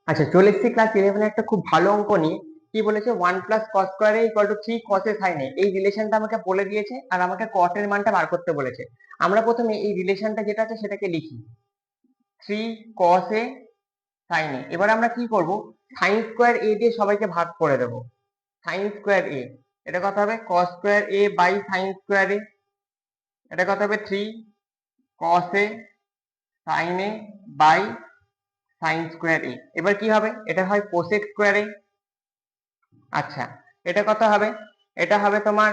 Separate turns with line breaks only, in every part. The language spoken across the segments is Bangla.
আচ্ছা, চলে এসেছি ক্লাস 11 একটা খুব ভালো অঙ্ক নিয়ে। কি বলেছে, 1 + cos² = 3 cos sin। এই রিলেশনটা আমাকে বলে দিয়েছে আর আমাকে cos এর মানটা বার করতে বলেছে। আমরা প্রথমে এই রিলেশনটা যেটা আছে সেটাকে লিখি, 3 cos a sin a। এবার আমরা কি করব, sin² a দিয়ে সবাইকে ভাগ করে দেব। sin²a, এটা কত হবে, cos²a/sin²a। এটা কত হবে, 3 cos a sin a/sin²a। এবার কি হবে, এটা হয় cosec²a। আচ্ছা, এটা কত হবে, এটা হবে তোমার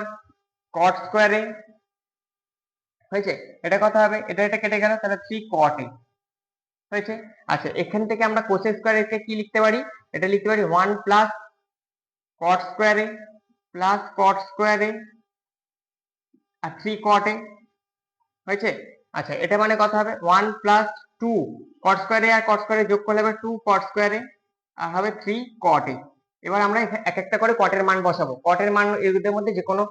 cot²a। হয়েছে, এটা কত হবে, এটা কেটে গেল, তাহলে 3 cot a হয়েছে। আচ্ছা, এখান থেকে আমরা cos² কে কি লিখতে পারি, এটা লিখতে পারি 1 + cot²a + cot²a R 3 cot a হয়েছে। আচ্ছা, এটা মানে কত হবে, 1 + 2 cot²a আর cot² যোগ করলে হবে 2 cot²a আর হবে 3 cot a। এবার আমরা এক একটা করে কটের মান বসাবো। কটের মান এদের মধ্যে যে কোনো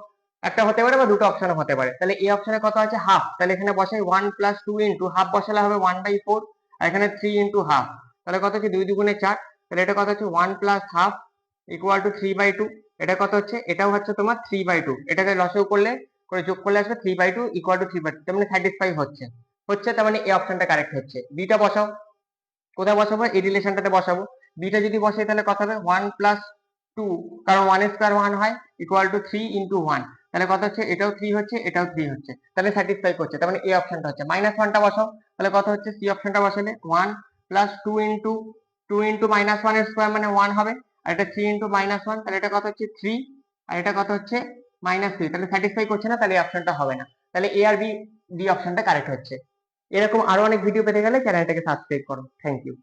একটা হতে পারে বা দুটো অপশন হতে পারে। তাহলে এই অপশনে কত আছে, হাফ, তাহলে এখানে বসাই 1 + 2 ইন্টু হাফ বসালে হবে 1/4 আর এখানে 3 ইন্টু হাফ, তাহলে কত হচ্ছে 2 2 4। তাহলে এটা কত হচ্ছে 1 + হাফ = 3/2। এটা কত হচ্ছে, এটাও হচ্ছে তোমার 3/2। এটাকে লসাগু করলে যোগ করলে আসবে 3/2 = 3/2, তার মানে স্যাটিসফাই হচ্ছে। তার মানে এই অপশনটা কারেক্ট হচ্ছে। বিটা বসাও, কোথায় বসাবো, এই রিলেশনটাতে বসাবো। বিটা যদি বসাই তাহলে কত হবে, 1 + 2, কারণ 1² 1 হয়, = 3 × 1। তাহলে কত হচ্ছে, এটাও 3 হচ্ছে, এটাও 3 হচ্ছে, তাহলে স্যাটিসফাই করছে। তার মানে এই অপশনটা হচ্ছে। -1টা বসাও, তাহলে কত হচ্ছে, সি অপশনটা বসালে 1 + 2 × 2 × -1 এর স্কয়ার মানে 1 হবে, আর এটা 3 × -1, তাহলে এটা কত হচ্ছে 3 আর এটা কত হচ্ছে -3, তাহলে স্যাটিসফাই করছে না, তাহলে এই অপশনটা হবে না। তাহলে এ আর বি, ডি অপশনটা কারেক্ট হচ্ছে। এরকম আরো অনেক ভিডিও পেতে গেলে চ্যানেলটাকে সাবস্ক্রাইব করো। Thank you.